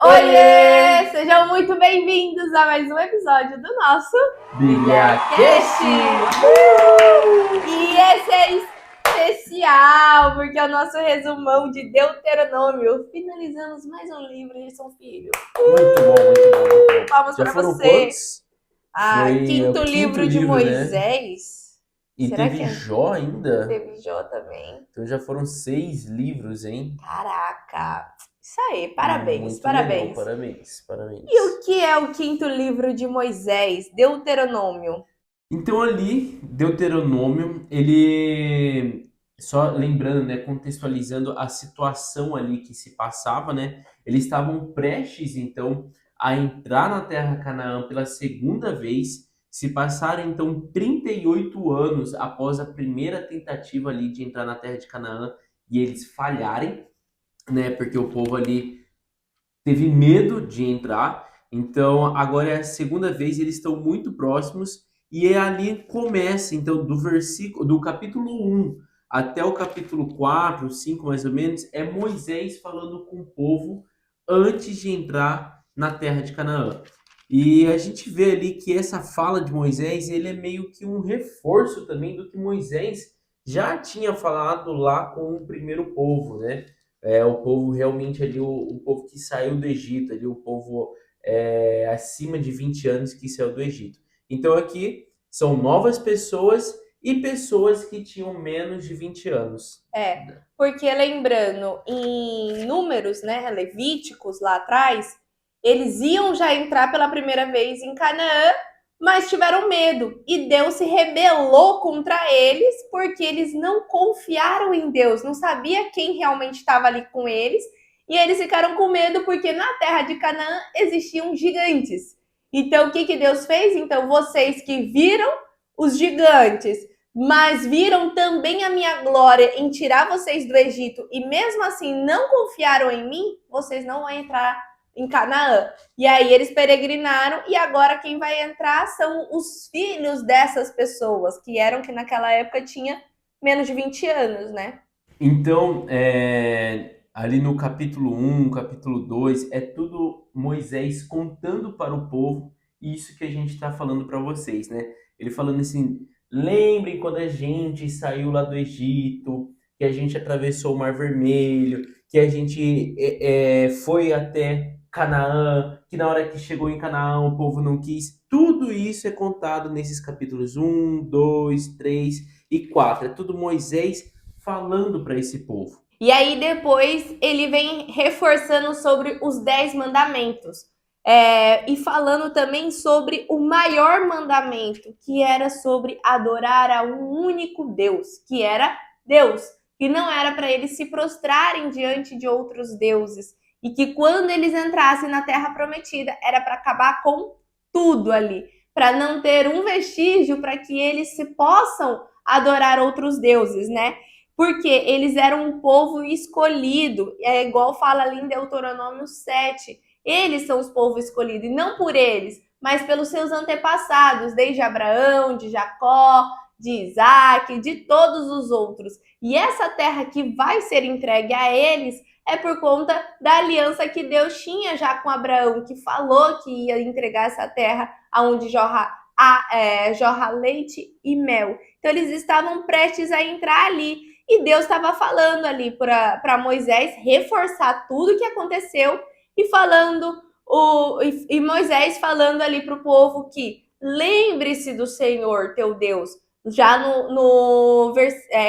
Oiê! Sejam muito bem-vindos a mais um episódio do nosso BíbliaCast! E esse é especial, porque é o nosso resumão de Deuteronômio. Finalizamos mais um livro de São Filho. Muito bom, muito bom, muito bom. Palmas Já para foram você. quantos? Foi Quinto o quinto livro de livro, né? Moisés. E Será teve que Jó ainda. teve Jó também? Então já foram 6 livros, hein? Caraca! Isso aí, parabéns, Muito legal, parabéns. parabéns, parabéns. E o que é o quinto livro de Moisés, Deuteronômio? Então ali, Deuteronômio, ele, só lembrando, né, contextualizando a situação ali que se passava, né, eles estavam prestes, então, a entrar na terra Canaã pela segunda vez, se passaram, então, 38 anos após a primeira tentativa ali de entrar na terra de Canaã, e eles falharem, né, porque o povo ali teve medo de entrar. Então, agora é a segunda vez, eles estão muito próximos e é ali começa, então, do capítulo 1 até o capítulo 4, 5 mais ou menos, é Moisés falando com o povo antes de entrar na terra de Canaã. E a gente vê ali que essa fala de Moisés, ele é meio que um reforço também do que Moisés já tinha falado lá com o primeiro povo, né? O povo realmente ali, o povo que saiu do Egito, ali, o povo acima de 20 anos que saiu do Egito. Então aqui são novas pessoas e pessoas que tinham menos de 20 anos. Porque lembrando, em Números, né, Levíticos lá atrás, eles iam já entrar pela primeira vez em Canaã, mas tiveram medo. E Deus se rebelou contra eles porque eles não confiaram em Deus, não sabia quem realmente estava ali com eles. E eles ficaram com medo porque na terra de Canaã existiam gigantes. Então o que Deus fez? Então vocês que viram os gigantes, mas viram também a minha glória em tirar vocês do Egito e mesmo assim não confiaram em mim, vocês não vão entrar em Canaã. E aí eles peregrinaram e agora quem vai entrar são os filhos dessas pessoas, que naquela época tinha menos de 20 anos, né? Então, ali no capítulo 1, capítulo 2, é tudo Moisés contando para o povo isso que a gente está falando para vocês, né? Ele falando assim, lembrem quando a gente saiu lá do Egito, que a gente atravessou o Mar Vermelho, que a gente foi até Canaã, que na hora que chegou em Canaã o povo não quis. Tudo isso é contado nesses capítulos 1, 2, 3 e 4. É tudo Moisés falando para esse povo. E aí depois ele vem reforçando sobre os 10 mandamentos. E falando também sobre o maior mandamento, que era sobre adorar a um único Deus, que era Deus, que não era para eles se prostrarem diante de outros deuses, e que quando eles entrassem na Terra Prometida era para acabar com tudo ali, para não ter um vestígio para que eles se possam adorar outros deuses, né? Porque eles eram um povo escolhido, é igual fala ali em Deuteronômio 7. Eles são os povos escolhidos, e não por eles, mas pelos seus antepassados, desde Abraão, de Jacó, de Isaac, de todos os outros. E essa terra que vai ser entregue a eles é por conta da aliança que Deus tinha já com Abraão, que falou que ia entregar essa terra aonde jorra leite e mel. Então eles estavam prestes a entrar ali. E Deus estava falando ali para Moisés reforçar tudo que aconteceu e Moisés falando ali para o povo que lembre-se do Senhor teu Deus, já no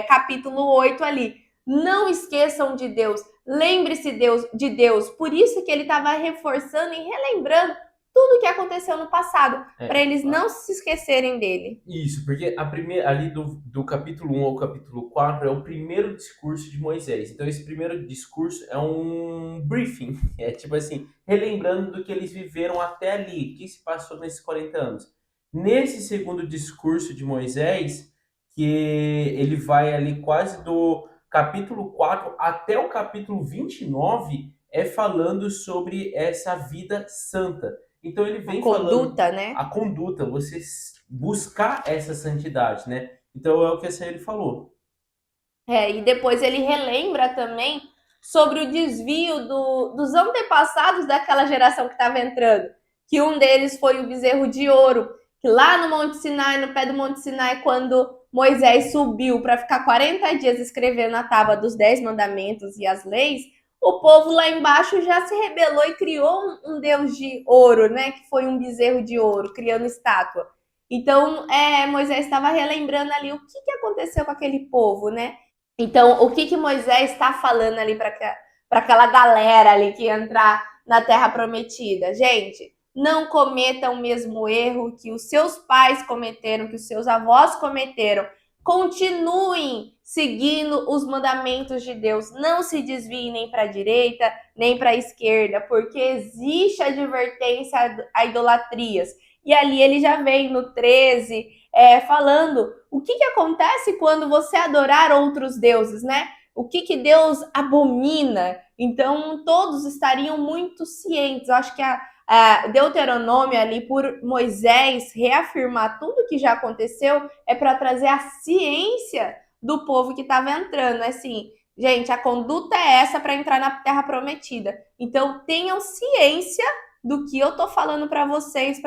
capítulo 8 ali. Não esqueçam de Deus, lembre-se de Deus. Por isso que ele estava reforçando e relembrando tudo o que aconteceu no passado, para eles não se esquecerem dele. Isso, porque a primeira, ali do capítulo 1 ao capítulo 4 é o primeiro discurso de Moisés. Então, esse primeiro discurso é um briefing, é tipo assim, relembrando do que eles viveram até ali, o que se passou nesses 40 anos. Nesse segundo discurso de Moisés, que ele vai ali quase do capítulo 4 até o capítulo 29, é falando sobre essa vida santa. Então ele vem falando Né? a conduta, você buscar essa santidade, né? Então é o que essa ele falou. E depois ele relembra também sobre o desvio dos antepassados daquela geração que estava entrando. Que um deles foi o bezerro de ouro, que lá no Monte Sinai, no pé do Monte Sinai, quando Moisés subiu para ficar 40 dias escrevendo a tábua dos 10 mandamentos e as leis, o povo lá embaixo já se rebelou e criou um deus de ouro, né? Que foi um bezerro de ouro, criando estátua. Então, Moisés estava relembrando ali o que aconteceu com aquele povo, né? Então, o que Moisés está falando ali para aquela galera ali que ia entrar na Terra Prometida? Gente, não cometam o mesmo erro que os seus pais cometeram, que os seus avós cometeram. Continuem seguindo os mandamentos de Deus. Não se desviem nem para a direita, nem para a esquerda, porque existe advertência a idolatrias. E ali ele já vem no 13, falando o que acontece quando você adorar outros deuses, né? O que Deus abomina. Então, todos estariam muito cientes. Eu acho que a Deuteronômio ali, por Moisés reafirmar tudo que já aconteceu, é para trazer a ciência do povo que estava entrando. Assim, gente, a conduta é essa para entrar na Terra Prometida. Então, tenham ciência do que eu tô falando para vocês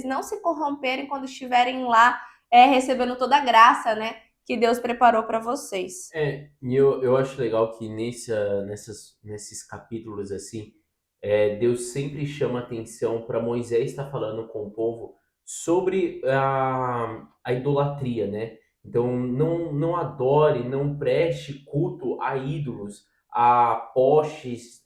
não se corromperem quando estiverem lá recebendo toda a graça, né, que Deus preparou para vocês. E eu acho legal que nesses capítulos assim, Deus sempre chama atenção para Moisés estar falando com o povo sobre a idolatria, né? Então, não adore, não preste culto a ídolos, a postes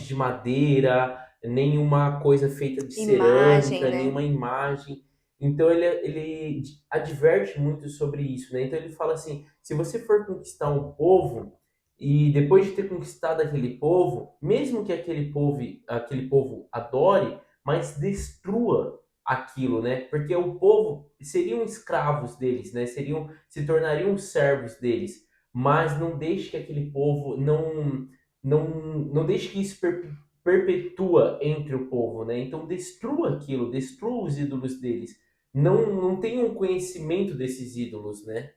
de madeira, nenhuma coisa feita de Imagem, cerâmica, né? nenhuma imagem. Então, ele adverte muito sobre isso, né? Então, ele fala assim: se você for conquistar um povo, e depois de ter conquistado aquele povo, mesmo que aquele povo adore, mas destrua aquilo, né? Porque o povo seriam escravos deles, né? Se tornariam servos deles, mas não deixe que aquele povo não deixe que isso perpetua entre o povo, né? Então destrua aquilo, destrua os ídolos deles. Não tenha um conhecimento desses ídolos, né?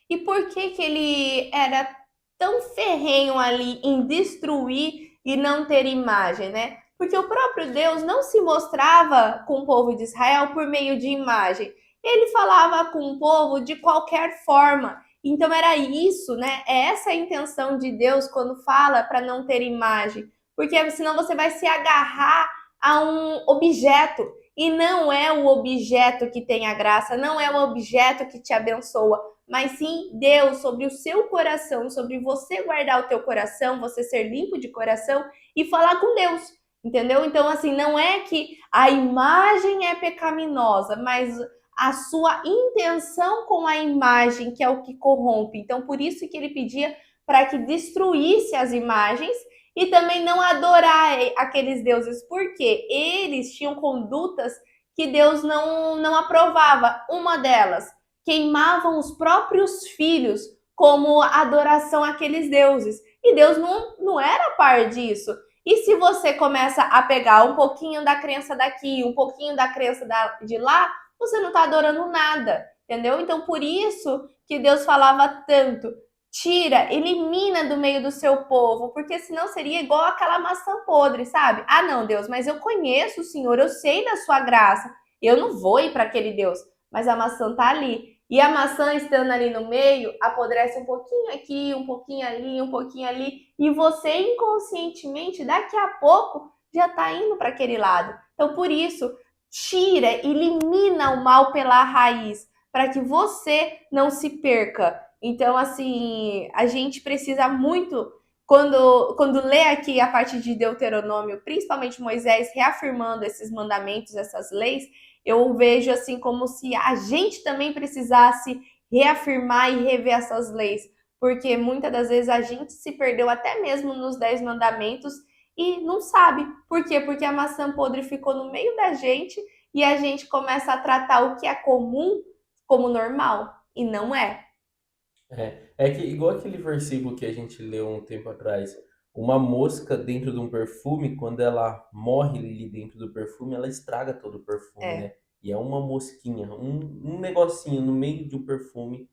E por que ele era tão ferrenho ali em destruir e não ter imagem, né? Porque o próprio Deus não se mostrava com o povo de Israel por meio de imagem. Ele falava com o povo de qualquer forma. Então era isso, né? É essa a intenção de Deus quando fala para não ter imagem. Porque senão você vai se agarrar a um objeto. E não é o objeto que tem a graça, não é o objeto que te abençoa, mas sim Deus sobre o seu coração, sobre você guardar o teu coração, você ser limpo de coração e falar com Deus, entendeu? Então, assim, não é que a imagem é pecaminosa, mas a sua intenção com a imagem que é o que corrompe. Então, por isso que ele pedia para que destruísse as imagens e também não adorar aqueles deuses, porque eles tinham condutas que Deus não aprovava. Uma delas, queimavam os próprios filhos como adoração àqueles deuses. E Deus não era a par disso. E se você começa a pegar um pouquinho da crença daqui, um pouquinho da crença de lá, você não está adorando nada, entendeu? Então, por isso que Deus falava tanto: tira, elimina do meio do seu povo, porque senão seria igual aquela maçã podre, sabe? Ah, não, Deus, mas eu conheço o Senhor, eu sei da sua graça, eu não vou ir para aquele Deus, mas a maçã tá ali. E a maçã estando ali no meio, apodrece um pouquinho aqui, um pouquinho ali, um pouquinho ali, e você inconscientemente, daqui a pouco, já está indo para aquele lado. Então, por isso, tira, elimina o mal pela raiz, para que você não se perca. Então, assim, a gente precisa muito, quando lê aqui a parte de Deuteronômio, principalmente Moisés reafirmando esses mandamentos, essas leis, eu vejo assim como se a gente também precisasse reafirmar e rever essas leis, porque muitas das vezes a gente se perdeu até mesmo nos 10 mandamentos e não sabe. Por quê? Porque a maçã podre ficou no meio da gente e a gente começa a tratar o que é comum como normal, e não é. É que igual aquele versículo que a gente leu um tempo atrás, uma mosca dentro de um perfume, quando ela morre ali dentro do perfume, ela estraga todo o perfume, né? É. E é uma mosquinha, um negocinho no meio de um perfume,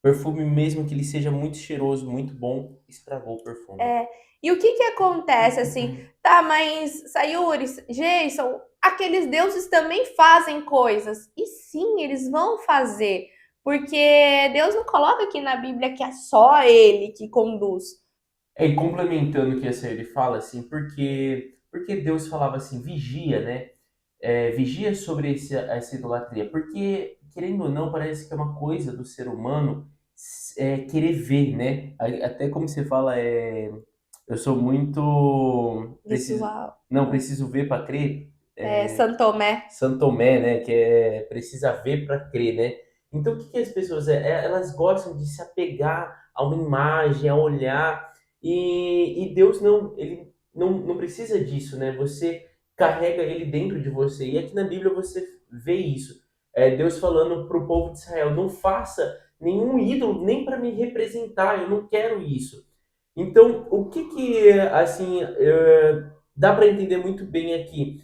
Perfume, mesmo que ele seja muito cheiroso, muito bom, estragou o perfume. É, e o que que acontece assim? Tá, mas Sayuri, Jason, aqueles deuses também fazem coisas. E sim, eles vão fazer, porque Deus não coloca aqui na Bíblia que é só ele que conduz. É, e complementando o que a Sayuri fala, assim, porque Deus falava assim, vigia, né? Vigia sobre essa idolatria, porque, querendo ou não, parece que é uma coisa do ser humano querer ver, né? Até como você fala, eu sou muito. Visual, Não, né? preciso ver para crer. Santomé. Santo Tomé, né? Que é precisa ver para crer, né? Então, o que que as pessoas elas gostam de se apegar a uma imagem, a olhar, e Deus não, ele não precisa disso, né? Você carrega ele dentro de você. E aqui na Bíblia você vê isso. Deus falando para o povo de Israel: não faça nenhum ídolo nem para me representar, eu não quero isso. Então, o que que assim dá para entender muito bem aqui?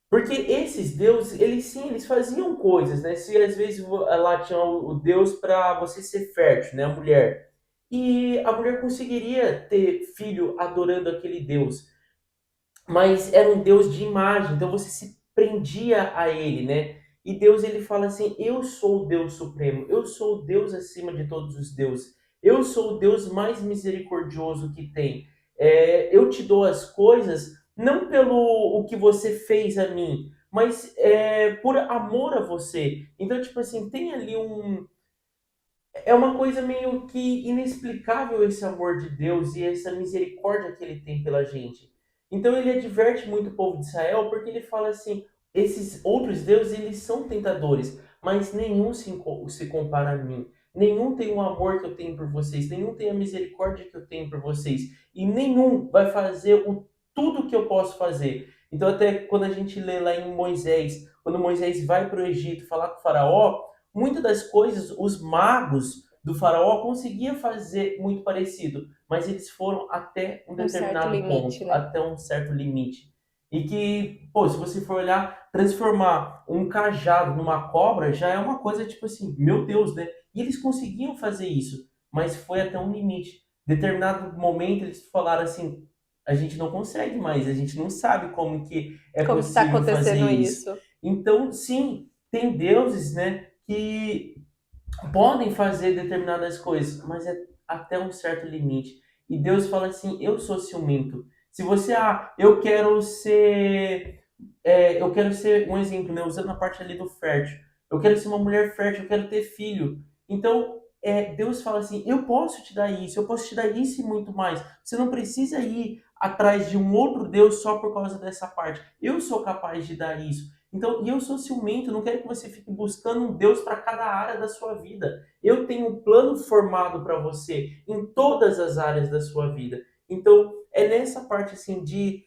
Porque esses deuses, eles sim, eles faziam coisas, né? Se às vezes lá tinha o deus para você ser fértil, né? A mulher. E a mulher conseguiria ter filho adorando aquele deus, mas era um Deus de imagem, então você se prendia a ele, né? E Deus ele fala assim: "Eu sou o Deus supremo, eu sou o Deus acima de todos os deuses, eu sou o Deus mais misericordioso que tem. Eu te dou as coisas não pelo o que você fez a mim, mas por amor a você. Então, tipo assim, tem ali é uma coisa meio que inexplicável esse amor de Deus e essa misericórdia que ele tem pela gente. Então ele adverte muito o povo de Israel porque ele fala assim: esses outros deuses eles são tentadores, mas nenhum se compara a mim. Nenhum tem o amor que eu tenho por vocês, nenhum tem a misericórdia que eu tenho por vocês, e nenhum vai fazer tudo que eu posso fazer. Então, até quando a gente lê lá em Moisés, quando Moisés vai para o Egito falar com o Faraó, muitas das coisas, os magos do faraó conseguiam fazer muito parecido, mas eles foram até um Um certo determinado limite, ponto, né? até um certo limite. E que, pô, se você for olhar, transformar um cajado numa cobra já é uma coisa tipo assim, meu Deus, né? E eles conseguiam fazer isso, mas foi até um limite. Determinado momento eles falaram assim, a gente não consegue mais, a gente não sabe como que é Como que tá possível fazer acontecendo isso. isso? Então, sim, tem deuses, né, que podem fazer determinadas coisas, mas é até um certo limite. E Deus fala assim: eu sou ciumento. Se você, eu quero ser um exemplo, né? Usando a parte ali do fértil. Eu quero ser uma mulher fértil, eu quero ter filho. Então, Deus fala assim: eu posso te dar isso, eu posso te dar isso e muito mais. Você não precisa ir atrás de um outro Deus só por causa dessa parte. Eu sou capaz de dar isso. Então, e eu sou ciumento, eu não quero que você fique buscando um Deus para cada área da sua vida. Eu tenho um plano formado para você em todas as áreas da sua vida. Então, é nessa parte assim de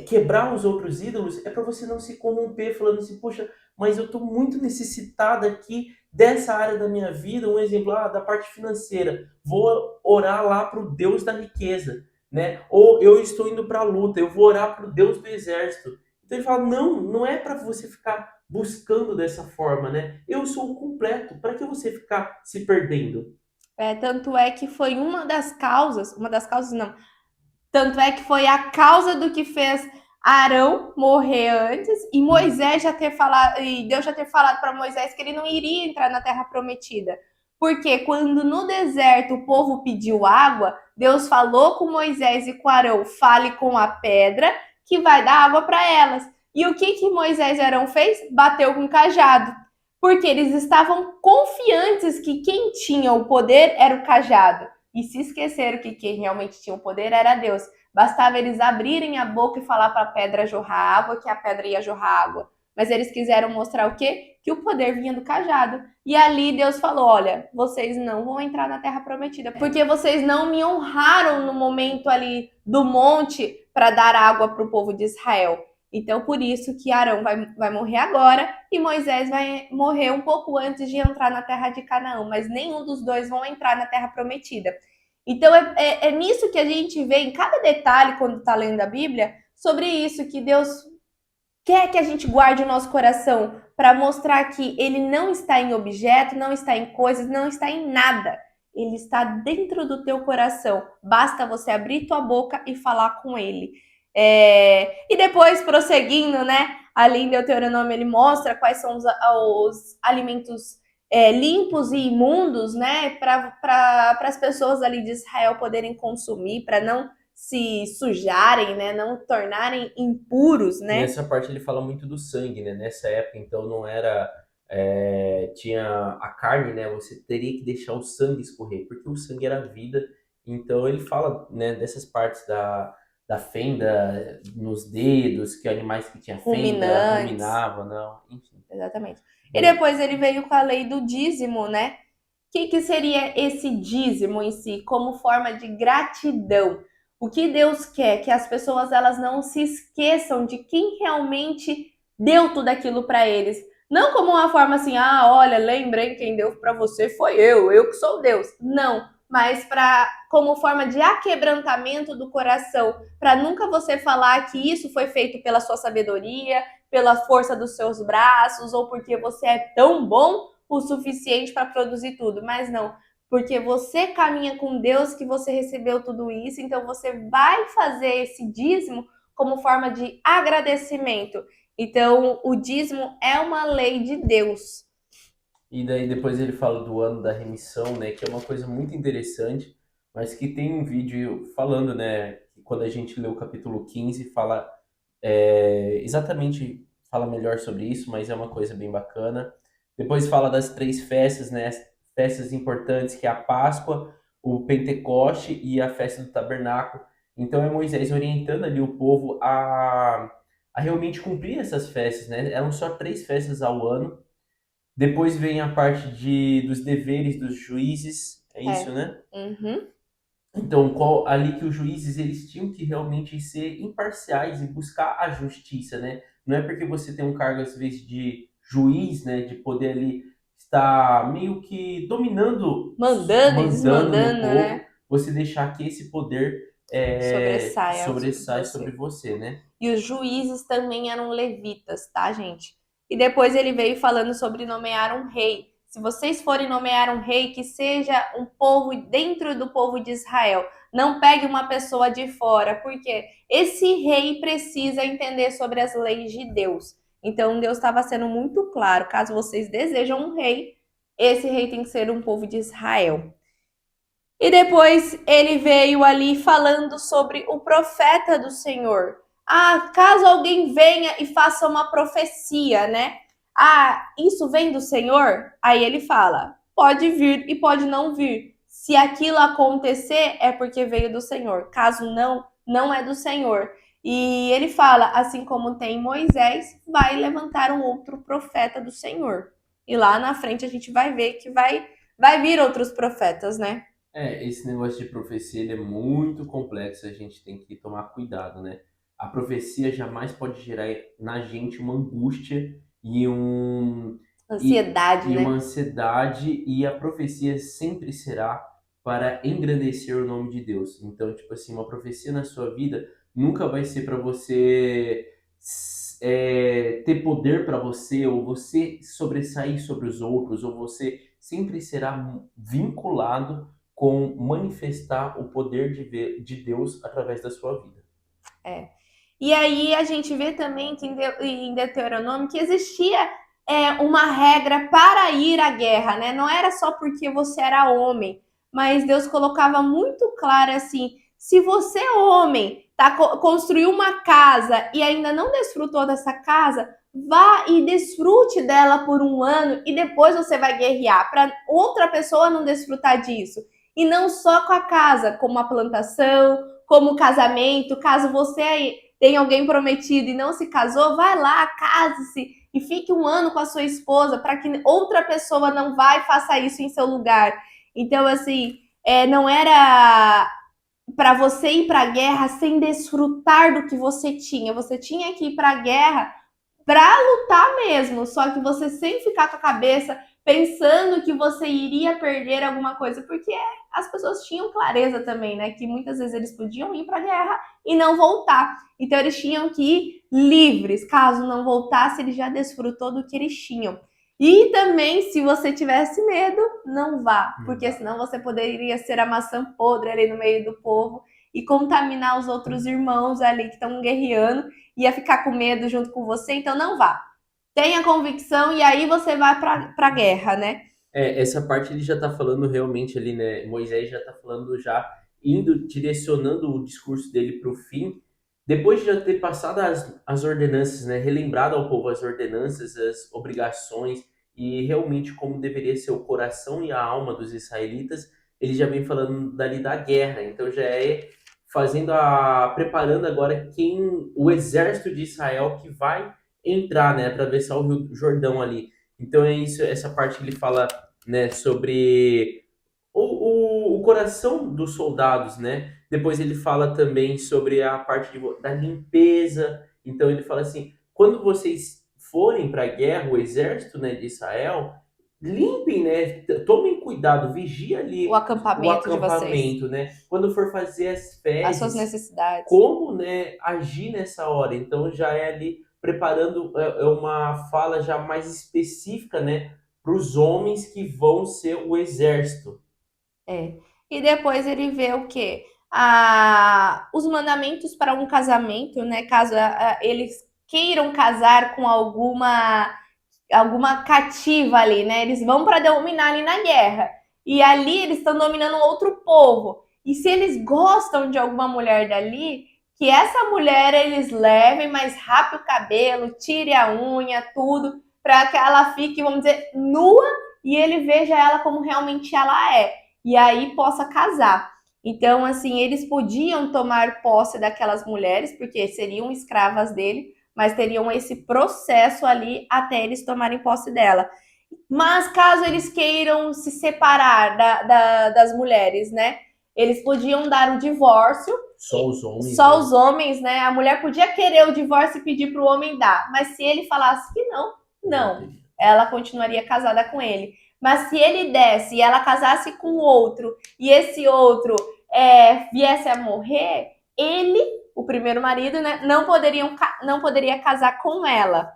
quebrar os outros ídolos, é para você não se corromper falando assim, poxa, mas eu estou muito necessitada aqui dessa área da minha vida, um exemplo da parte financeira, vou orar lá para o Deus da riqueza, né? Ou eu estou indo para a luta, eu vou orar para o Deus do exército. Então ele fala, não, não é para você ficar buscando dessa forma, né? Eu sou o completo, para que você ficar se perdendo? Tanto é que foi uma das causas não, tanto é que foi a causa do que fez Arão morrer antes e Moisés já ter falado, e Deus já ter falado para Moisés que ele não iria entrar na terra prometida. Porque quando no deserto o povo pediu água, Deus falou com Moisés e com Arão: fale com a pedra que vai dar água para elas. E o que Moisés e Arão fez? Bateu com o cajado. Porque eles estavam confiantes que quem tinha o poder era o cajado. E se esqueceram que quem realmente tinha o poder era Deus. Bastava eles abrirem a boca e falar para a pedra jorrar água, que a pedra ia jorrar água. Mas eles quiseram mostrar o quê? Que o poder vinha do cajado. E ali Deus falou: olha, vocês não vão entrar na terra prometida, porque vocês não me honraram no momento ali do monte para dar água para o povo de Israel. Então, por isso que Arão vai morrer agora e Moisés vai morrer um pouco antes de entrar na terra de Canaã, mas nenhum dos dois vão entrar na terra prometida. Então, é nisso que a gente vê em cada detalhe quando está lendo a Bíblia, sobre isso, que Deus quer que a gente guarde o nosso coração para mostrar que ele não está em objeto, não está em coisas, não está em nada. Ele está dentro do teu coração. Basta você abrir tua boca e falar com ele. E depois, prosseguindo, né? Ali em Deuteronômio, ele mostra quais são os alimentos limpos e imundos, né? Para as pessoas ali de Israel poderem consumir, para não se sujarem, né? Não tornarem impuros, né? Nessa parte ele fala muito do sangue, né? Nessa época, então, não era... tinha a carne, né? Você teria que deixar o sangue escorrer, porque o sangue era a vida. Então ele fala, né, dessas partes da fenda nos dedos, que animais que tinham fenda ruminavam, não, enfim. Exatamente. E depois ele veio com a lei do dízimo, né? O que seria esse dízimo em si? Como forma de gratidão. O que Deus quer? Que as pessoas elas não se esqueçam de quem realmente deu tudo aquilo para eles. Não como uma forma assim, olha, lembrem, quem deu para você foi eu que sou Deus. Não, mas como forma de aquebrantamento do coração, para nunca você falar que isso foi feito pela sua sabedoria, pela força dos seus braços, ou porque você é tão bom o suficiente para produzir tudo, mas não, porque você caminha com Deus que você recebeu tudo isso, então você vai fazer esse dízimo como forma de agradecimento. Então, o dízimo é uma lei de Deus. E daí depois ele fala do ano da remissão, né, que é uma coisa muito interessante, mas que tem um vídeo falando, né, que quando a gente lê o capítulo 15, fala exatamente, fala melhor sobre isso, mas é uma coisa bem bacana. Depois fala das 3 festas, né, as festas importantes, que é a Páscoa, o Pentecoste e a festa do Tabernáculo. Então é Moisés orientando ali o povo a realmente cumprir essas festas, né? Eram só 3 festas ao ano. Depois vem a parte dos deveres dos juízes, é isso, né? Uhum. Então, ali que os juízes eles tinham que realmente ser imparciais e buscar a justiça, né? Não é porque você tem um cargo às vezes de juiz, né, de poder ali estar meio que dominando, Mandando e mandando no desmandando, povo, né? você deixar que esse poder sobressai sobre você, né? E os juízes também eram levitas, tá, gente? E depois ele veio falando sobre nomear um rei. Se vocês forem nomear um rei, que seja um povo dentro do povo de Israel. Não pegue uma pessoa de fora, porque esse rei precisa entender sobre as leis de Deus. Então Deus estava sendo muito claro. Caso vocês desejam um rei, esse rei tem que ser um povo de Israel. E depois ele veio ali falando sobre o profeta do Senhor. Caso alguém venha e faça uma profecia, né? Isso vem do Senhor? Aí ele fala: pode vir e pode não vir. Se aquilo acontecer, é porque veio do Senhor. Caso não, não é do Senhor. E ele fala: assim como tem Moisés, vai levantar um outro profeta do Senhor. E lá na frente a gente vai ver que vai vir outros profetas, né? Esse negócio de profecia ele é muito complexo, a gente tem que tomar cuidado, né? A profecia jamais pode gerar na gente uma angústia e Ansiedade, e né? uma ansiedade, e a profecia sempre será para engrandecer o nome de Deus. Então, tipo assim, uma profecia na sua vida nunca vai ser para você ter poder para você, ou você sobressair sobre os outros, ou você sempre será vinculado com manifestar o poder de Deus através da sua vida. E aí a gente vê também que em Deuteronômio que existia uma regra para ir à guerra, né? Não era só porque você era homem, mas Deus colocava muito claro assim: se você, homem, construiu uma casa e ainda não desfrutou dessa casa, vá e desfrute dela por um ano e depois você vai guerrear, para outra pessoa não desfrutar disso. E não só com a casa, como a plantação, como o casamento. Caso você tem alguém prometido e não se casou, vai lá, case-se e fique um ano com a sua esposa para que outra pessoa não vá e faça isso em seu lugar. Então, assim, não era para você ir para a guerra sem desfrutar do que você tinha. Você tinha que ir para a guerra para lutar mesmo, só que você sem ficar com a cabeça pensando que você iria perder alguma coisa, porque as pessoas tinham clareza também, né, que muitas vezes eles podiam ir para a guerra e não voltar. Então eles tinham que ir livres. Caso não voltasse, ele já desfrutou do que eles tinham. E também, se você tivesse medo, não vá, porque senão você poderia ser a maçã podre ali no meio do povo e contaminar os outros irmãos ali que estão guerreando, ia ficar com medo junto com você, então não vá. Tenha convicção e aí você vai para a guerra, né? Essa parte ele já está falando realmente ali, né? Moisés já está falando já, indo, direcionando o discurso dele para o fim, depois de já ter passado as ordenanças, né? Relembrado ao povo as ordenanças, as obrigações e realmente como deveria ser o coração e a alma dos israelitas, ele já vem falando dali da guerra. Então já é preparando agora o exército de Israel que vai entrar, né? Atravessar o Rio Jordão ali. Então é isso, essa parte que ele fala, né, sobre o coração dos soldados, né? Depois ele fala também sobre a parte da limpeza. Então ele fala assim: quando vocês forem para a guerra, o exército, né, de Israel, limpem, né? Tomem cuidado, vigia O ali o acampamento de vocês, acampamento, né? Quando for fazer as as suas fezes, necessidades. como, né, agir nessa hora. Então já é ali preparando uma fala já mais específica, né, para os homens que vão ser o exército. É. E depois ele vê o quê? Os mandamentos para um casamento, né? Caso eles queiram casar com alguma cativa ali, né? Eles vão para dominar ali na guerra. E ali eles estão dominando outro povo. E se eles gostam de alguma mulher dali, que essa mulher eles levem, mas rape o cabelo, tire a unha, tudo, para que ela fique, vamos dizer, nua e ele veja ela como realmente ela é. E aí possa casar. Então, assim, eles podiam tomar posse daquelas mulheres, porque seriam escravas dele, mas teriam esse processo ali até eles tomarem posse dela. Mas caso eles queiram se separar das mulheres, né? Eles podiam dar o divórcio. Só os homens, Só né? os homens, né? A mulher podia querer o divórcio e pedir para o homem dar, mas se ele falasse que não, Não não, teria. ela continuaria casada com ele. Mas se ele desse e ela casasse com outro e esse outro viesse a morrer, ele, o primeiro marido, né, não poderia casar com ela.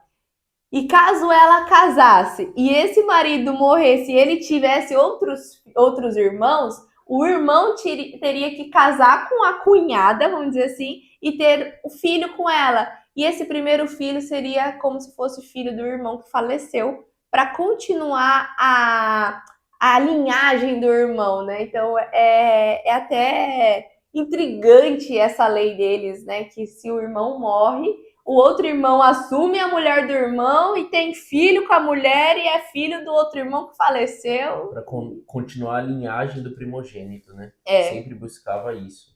E caso ela casasse e esse marido morresse e ele tivesse outros irmãos, o irmão teria que casar com a cunhada, vamos dizer assim, e ter o filho com ela. E esse primeiro filho seria como se fosse filho do irmão que faleceu, para continuar a linhagem do irmão, né? Então é até intrigante essa lei deles, né? Que se o irmão morre, o outro irmão assume a mulher do irmão e tem filho com a mulher e é filho do outro irmão que faleceu. Para continuar a linhagem do primogênito, né? É, Sempre buscava isso.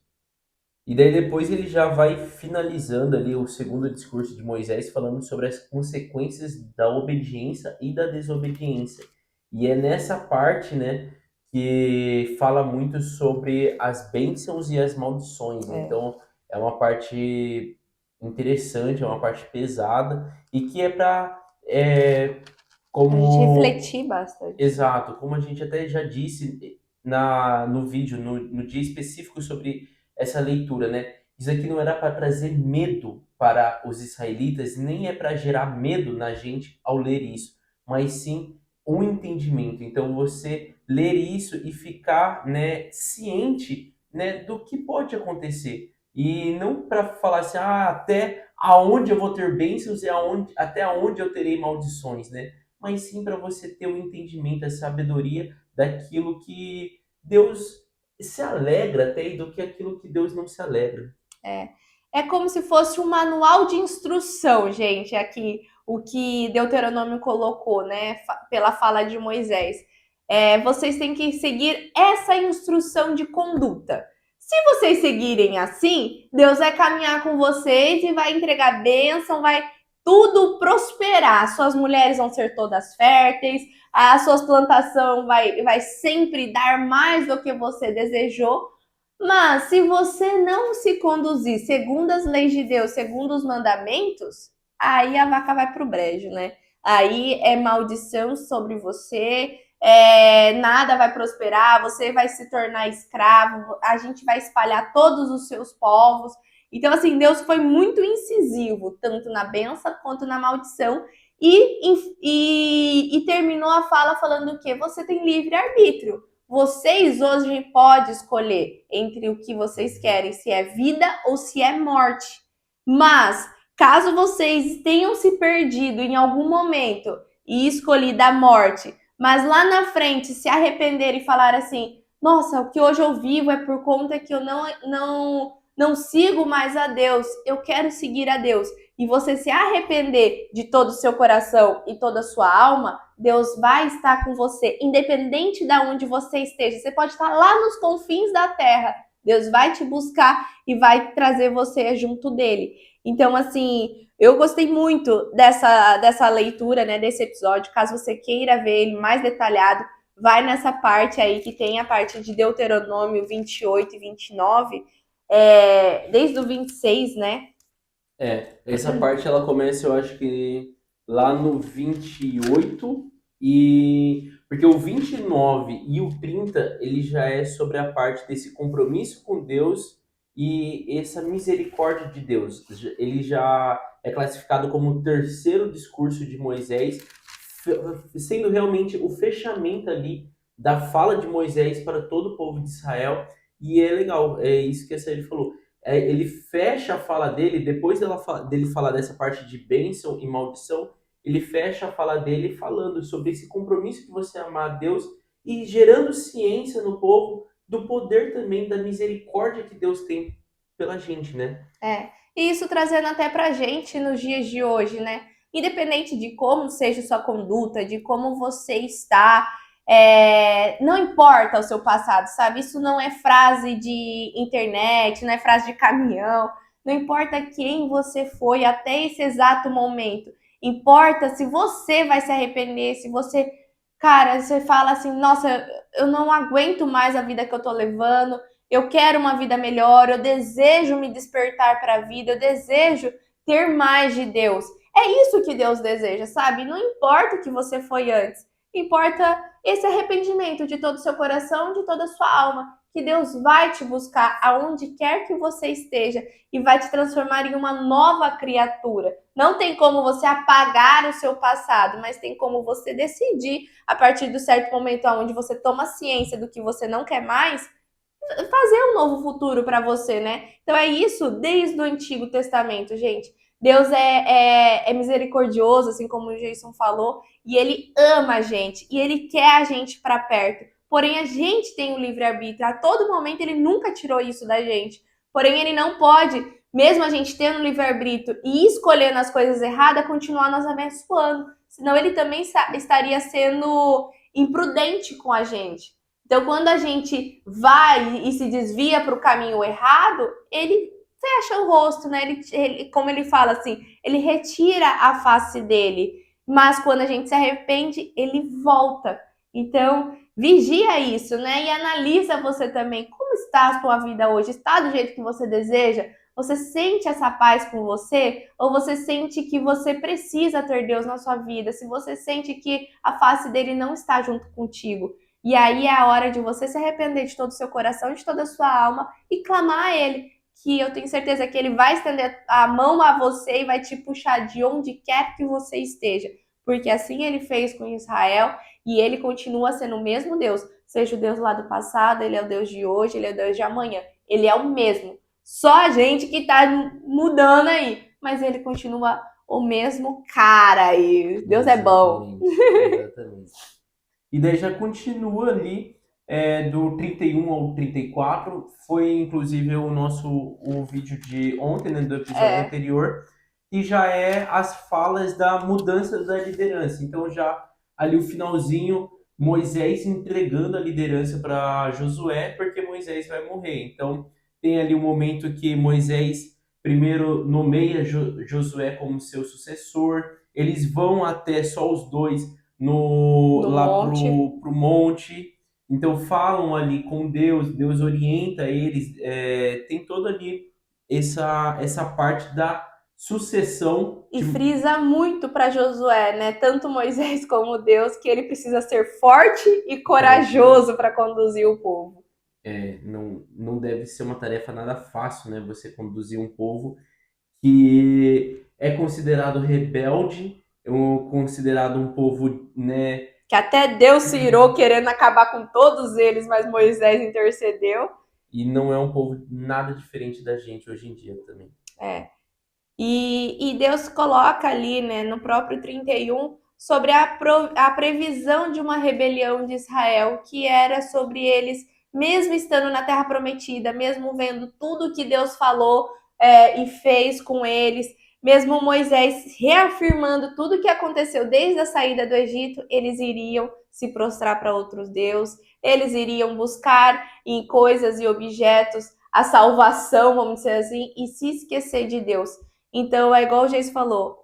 E daí depois ele já vai finalizando ali o segundo discurso de Moisés falando sobre as consequências da obediência e da desobediência. E é nessa parte, né, que fala muito sobre as bênçãos e as maldições. é. Então, é uma parte interessante, é uma parte pesada e que é para A gente como refletir bastante. exato, como a gente até já disse no vídeo, no dia específico sobre essa leitura, né? Isso aqui não era para trazer medo para os israelitas, nem é para gerar medo na gente ao ler isso, mas sim um entendimento. Então você ler isso e ficar, né, ciente, né, do que pode acontecer. E não para falar assim, até aonde eu vou ter bênçãos e até aonde eu terei maldições, né? Mas sim para você ter o entendimento, a sabedoria daquilo que Deus se alegra até e do que aquilo que Deus não se alegra. É como se fosse um manual de instrução, gente, aqui, o que Deuteronômio colocou, né, pela fala de Moisés. Vocês têm que seguir essa instrução de conduta. Se vocês seguirem assim, Deus vai caminhar com vocês e vai entregar bênção, vai tudo prosperar. Suas mulheres vão ser todas férteis, as suas plantações vai sempre dar mais do que você desejou. Mas se você não se conduzir segundo as leis de Deus, segundo os mandamentos, aí a vaca vai pro brejo, né? aí é maldição sobre você, nada vai prosperar, você vai se tornar escravo, a gente vai espalhar todos os seus povos. Então, assim, Deus foi muito incisivo, tanto na benção quanto na maldição, e terminou a fala falando o quê? Você tem livre-arbítrio. Vocês hoje podem escolher entre o que vocês querem, se é vida ou se é morte. Mas, caso vocês tenham se perdido em algum momento e escolhido a morte, mas lá na frente se arrepender e falar assim: nossa, o que hoje eu vivo é por conta que eu não sigo mais a Deus, eu quero seguir a Deus. E você se arrepender de todo o seu coração e toda a sua alma, Deus vai estar com você, independente de onde você esteja. Você pode estar lá nos confins da terra. Deus vai te buscar e vai trazer você junto dele. Então, assim, eu gostei muito dessa leitura, né, desse episódio. Caso você queira ver ele mais detalhado, vai nessa parte aí que tem a parte de Deuteronômio 28 e 29, desde o 26, né? Essa parte ela começa, eu acho que lá no 28 e porque o 29 e o 30 ele já é sobre a parte desse compromisso com Deus e essa misericórdia de Deus. Ele já é classificado como o terceiro discurso de Moisés, sendo realmente o fechamento ali da fala de Moisés para todo o povo de Israel. E é legal, é isso que a Sérgio falou, ele fecha a fala dele, depois dele falar dessa parte de bênção e maldição, ele fecha a fala dele falando sobre esse compromisso de você amar a Deus e gerando ciência no povo do poder também da misericórdia que Deus tem pela gente, né? E isso trazendo até pra gente nos dias de hoje, né? Independente de como seja sua conduta, de como você está, não importa o seu passado, sabe? Isso não é frase de internet, não é frase de caminhão, não importa quem você foi até esse exato momento. Importa se você vai se arrepender, se você, cara, você fala assim, nossa, eu não aguento mais a vida que eu tô levando, eu quero uma vida melhor, eu desejo me despertar para a vida, eu desejo ter mais de Deus. É isso que Deus deseja, sabe? Não importa o que você foi antes, importa esse arrependimento de todo o seu coração, de toda a sua alma, que Deus vai te buscar aonde quer que você esteja e vai te transformar em uma nova criatura. Não tem como você apagar o seu passado, mas tem como você decidir a partir do certo momento onde você toma ciência do que você não quer mais, fazer um novo futuro para você, né? Então é isso desde o Antigo Testamento, gente. Deus é misericordioso, assim como o Jason falou, e ele ama a gente, e ele quer a gente para perto. Porém, a gente tem o livre-arbítrio. A todo momento, ele nunca tirou isso da gente. Porém, ele não pode, mesmo a gente tendo livre-arbítrio e escolhendo as coisas erradas, continuar nos abençoando. Senão, ele também estaria sendo imprudente com a gente. Então, quando a gente vai e se desvia para o caminho errado, ele fecha o rosto, né? Como ele fala assim, ele retira a face dele. Mas quando a gente se arrepende, ele volta. Então, vigia isso, né? E analisa você também. Como está a sua vida hoje? Está do jeito que você deseja? Você sente essa paz com você? Ou você sente que você precisa ter Deus na sua vida? Se você sente que a face dele não está junto contigo. E aí é a hora de você se arrepender de todo o seu coração, de toda a sua alma e clamar a Ele, que eu tenho certeza que Ele vai estender a mão a você e vai te puxar de onde quer que você esteja. Porque assim Ele fez com Israel e Ele continua sendo o mesmo Deus. Seja o Deus lá do passado, Ele é o Deus de hoje, Ele é o Deus de amanhã. Ele é o mesmo. Só a gente que tá mudando aí. Mas Ele continua o mesmo cara aí. Deus é bom. Exatamente. E daí já continua ali do 31 ao 34. Foi inclusive o vídeo de ontem, né, do episódio anterior. E já é as falas da mudança da liderança. Então já ali o finalzinho, Moisés entregando a liderança para Josué, porque Moisés vai morrer. Então tem ali o momento que Moisés primeiro nomeia Josué como seu sucessor. Eles vão até só os dois lá pro monte, então falam ali com Deus, Deus orienta eles, tem toda ali essa parte da sucessão E frisa muito para Josué, né? Tanto Moisés como Deus, que ele precisa ser forte e corajoso para conduzir o povo. não deve ser uma tarefa nada fácil, né? Você conduzir um povo que é considerado rebelde, ou considerado um povo, né? Que até Deus se irou querendo acabar com todos eles, mas Moisés intercedeu. E não é um povo nada diferente da gente hoje em dia também. E Deus coloca ali, né, no próprio 31, sobre a previsão de uma rebelião de Israel, que era sobre eles, mesmo estando na Terra Prometida, mesmo vendo tudo que Deus falou e fez com eles, mesmo Moisés reafirmando tudo que aconteceu desde a saída do Egito, eles iriam se prostrar para outros deuses, eles iriam buscar em coisas e objetos a salvação, vamos dizer assim, e se esquecer de Deus. Então, é igual o Geis falou,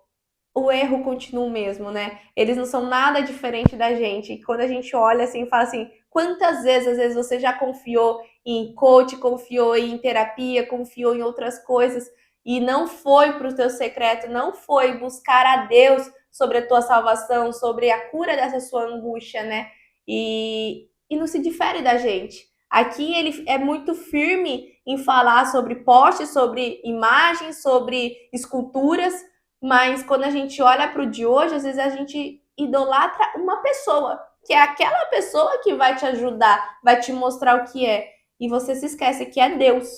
o erro continua o mesmo, né? Eles não são nada diferente da gente. E quando a gente olha assim e fala assim, quantas vezes, às vezes, você já confiou em coach, confiou em terapia, confiou em outras coisas e não foi para o teu secreto, não foi buscar a Deus sobre a tua salvação, sobre a cura dessa sua angústia, né? E não se difere da gente. Aqui ele é muito firme em falar sobre postes, sobre imagens, sobre esculturas, mas quando a gente olha para o de hoje, às vezes a gente idolatra uma pessoa, que é aquela pessoa que vai te ajudar, vai te mostrar o que é, e você se esquece que é Deus.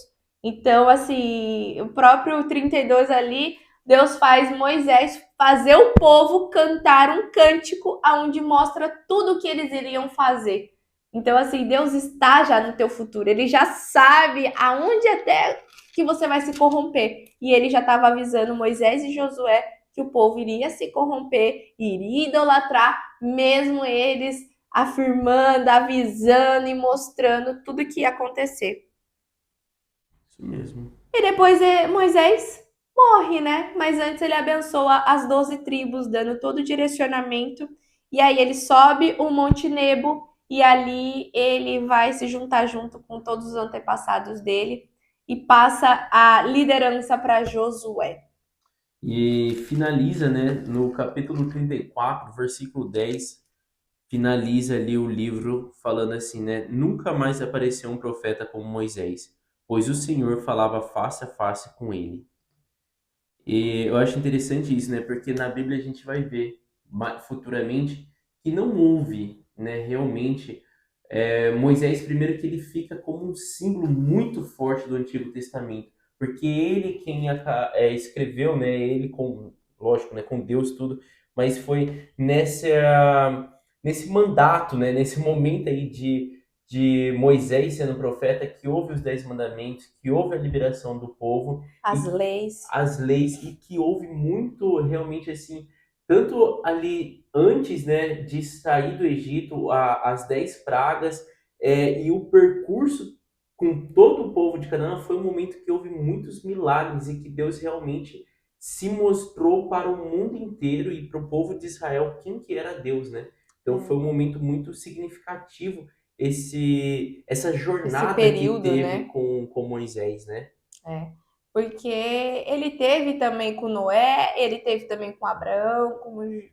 Então, assim, o próprio 32 ali, Deus faz Moisés fazer o povo cantar um cântico aonde mostra tudo o que eles iriam fazer. Então, assim, Deus está já no teu futuro. Ele já sabe aonde até que você vai se corromper. E ele já estava avisando Moisés e Josué que o povo iria se corromper, iria idolatrar, mesmo eles afirmando, avisando e mostrando tudo que ia acontecer. Isso mesmo. E depois Moisés morre, né? Mas antes ele abençoa as 12 tribos, dando todo o direcionamento. E aí ele sobe o Monte Nebo e ali ele vai se juntar junto com todos os antepassados dele e passa a liderança para Josué. E finaliza, né, no capítulo 34, versículo 10, finaliza ali o livro falando assim, né? Nunca mais apareceu um profeta como Moisés, pois o Senhor falava face a face com ele. E eu acho interessante isso, né? Porque na Bíblia a gente vai ver futuramente que não houve, né, realmente Moisés, primeiro que ele fica como um símbolo muito forte do Antigo Testamento, porque ele quem escreveu, né, ele com, lógico, né, com Deus tudo, mas foi nesse mandato, né, nesse momento aí de Moisés sendo profeta, que houve os 10 mandamentos, que houve a liberação do povo, As leis. as leis, e que houve muito realmente assim, tanto ali antes, né, de sair do Egito, as 10 pragas, e o percurso com todo o povo de Canaã foi um momento que houve muitos milagres e que Deus realmente se mostrou para o mundo inteiro e para o povo de Israel quem que era Deus, né? Então foi um momento muito significativo essa Esse jornada que período, teve né? com Moisés, né? É. Porque ele teve também com Noé, ele teve também com Abraão,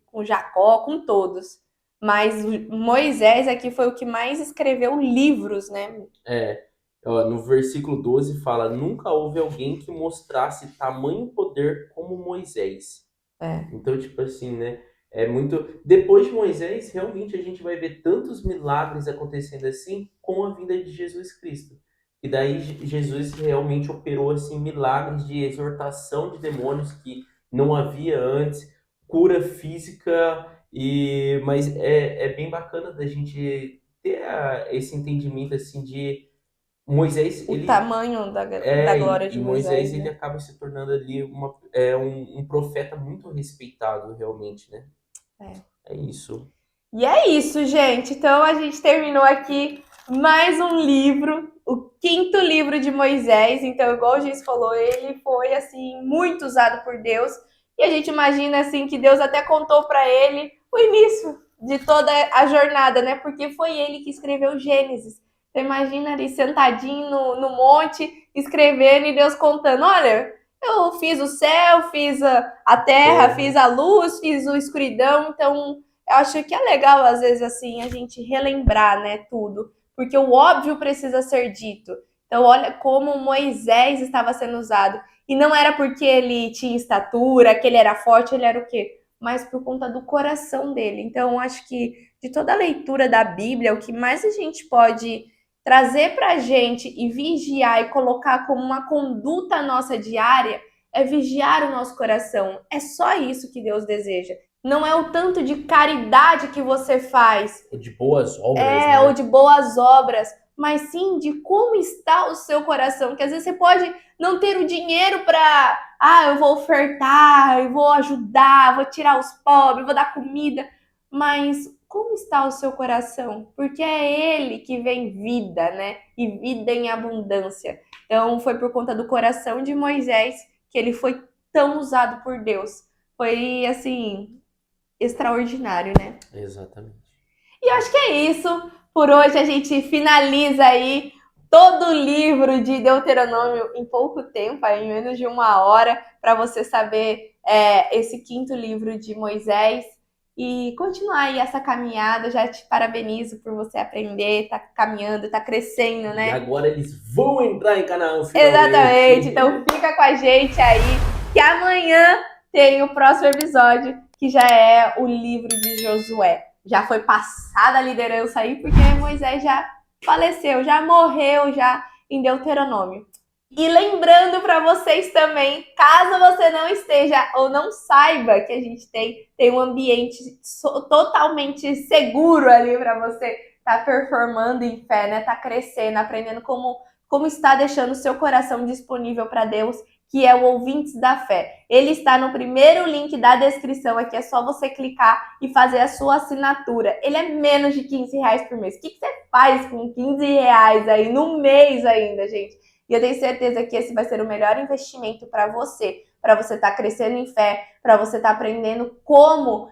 com Jacó, com todos. Mas Moisés aqui foi o que mais escreveu livros, né? É, ó, no versículo 12 fala: Nunca houve alguém que mostrasse tamanho poder como Moisés. É. Então, tipo assim, né? É muito. Depois de Moisés, realmente a gente vai ver tantos milagres acontecendo assim com a vinda de Jesus Cristo. E daí Jesus realmente operou assim milagres de exortação de demônios que não havia antes, cura física, mas é bem bacana da gente ter esse entendimento assim de Moisés, O ele tamanho da glória e de Moisés Moisés, ele né? acaba se tornando ali um profeta muito respeitado realmente, né? É. É isso. E é isso, gente. Então a gente terminou aqui mais um livro, o quinto livro de Moisés. Então, igual o Giz falou, ele foi assim muito usado por Deus. E a gente imagina assim que Deus até contou para ele o início de toda a jornada, né? Porque foi ele que escreveu Gênesis. Então imagina ali sentadinho no monte, escrevendo e Deus contando: olha, Eu fiz o céu, fiz a terra, fiz a luz, fiz a escuridão, então eu acho que é legal, às vezes, assim, a gente relembrar, né, tudo, porque o óbvio precisa ser dito. Então, olha como Moisés estava sendo usado. E não era porque ele tinha estatura, que ele era forte, ele era o quê? Mas por conta do coração dele. Então, acho que de toda a leitura da Bíblia, o que mais a gente pode trazer para a gente e vigiar e colocar como uma conduta nossa diária é vigiar o nosso coração. É só isso que Deus deseja. Não é o tanto de caridade que você faz, De boas obras, ou né? de boas obras, mas sim de como está o seu coração. Que às vezes você pode não ter o dinheiro para, eu vou ofertar, eu vou ajudar, vou tirar os pobres, vou dar comida, mas como está o seu coração? Porque é ele que vem vida, né? E vida em abundância. Então foi por conta do coração de Moisés que ele foi tão usado por Deus. Foi assim, extraordinário, né? Exatamente. E eu acho que é isso. Por hoje a gente finaliza aí todo o livro de Deuteronômio em pouco tempo, em menos de 1 hora, para você saber esse quinto livro de Moisés e continuar aí essa caminhada. Já te parabenizo por você aprender, tá caminhando, tá crescendo, E né? agora eles vão entrar em Canaã Exatamente. finalmente. Então fica com a gente aí, que amanhã tem o próximo episódio, que já é o livro de Josué. Já foi passada a liderança aí, porque Moisés já faleceu, já morreu já em Deuteronômio. E lembrando para vocês também, caso você não esteja ou não saiba que a gente tem um ambiente totalmente seguro ali para você estar performando em fé, né? Tá crescendo, aprendendo como está deixando o seu coração disponível para Deus, que é o Ouvintes da Fé. Ele está no primeiro link da descrição aqui, é só você clicar e fazer a sua assinatura. Ele é menos de R$ 15 por mês. O que você faz com R$ 15 aí no mês ainda, gente? E eu tenho certeza que esse vai ser o melhor investimento para você estar crescendo em fé, para você estar aprendendo como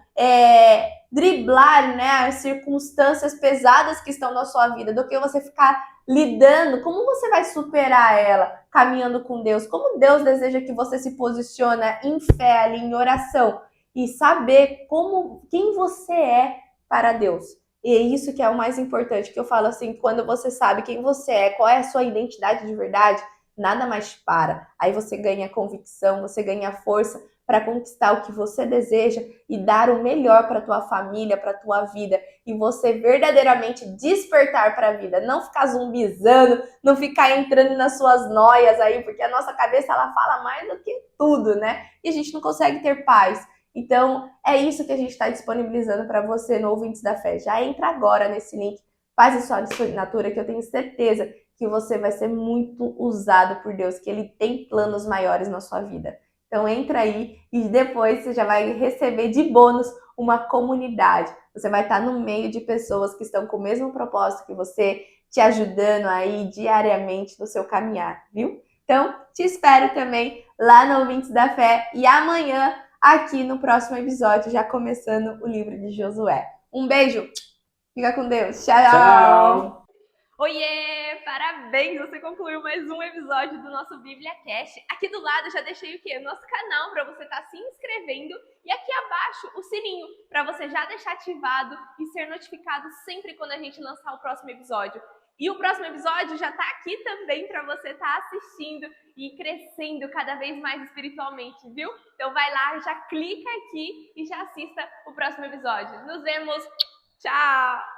driblar, né, as circunstâncias pesadas que estão na sua vida, do que você ficar lidando, como você vai superar ela caminhando com Deus, como Deus deseja que você se posicione em fé ali, em oração, e saber quem você é para Deus. E é isso que é o mais importante, que eu falo assim, quando você sabe quem você é, qual é a sua identidade de verdade, nada mais te para. Aí você ganha convicção, você ganha força para conquistar o que você deseja e dar o melhor para tua família, para tua vida, e você verdadeiramente despertar para a vida, não ficar zumbizando, não ficar entrando nas suas noias aí, porque a nossa cabeça ela fala mais do que tudo, né? E a gente não consegue ter paz. Então, é isso que a gente está disponibilizando para você no Ouvintes da Fé. Já entra agora nesse link, faz a sua assinatura, que eu tenho certeza que você vai ser muito usado por Deus, que Ele tem planos maiores na sua vida. Então, entra aí e depois você já vai receber de bônus uma comunidade. Você vai estar no meio de pessoas que estão com o mesmo propósito que você, te ajudando aí diariamente no seu caminhar, viu? Então, te espero também lá no Ouvintes da Fé e amanhã aqui no próximo episódio, já começando o livro de Josué. Um beijo, fica com Deus, tchau! Tchau! Oiê! Parabéns! Você concluiu mais um episódio do nosso Bíblia Cast. Aqui do lado já deixei o quê? O nosso canal para você estar se inscrevendo e aqui abaixo o sininho para você já deixar ativado e ser notificado sempre quando a gente lançar o próximo episódio. E o próximo episódio já está aqui também para você estar assistindo e crescendo cada vez mais espiritualmente, viu? Então vai lá, já clica aqui e já assista o próximo episódio. Nos vemos! Tchau!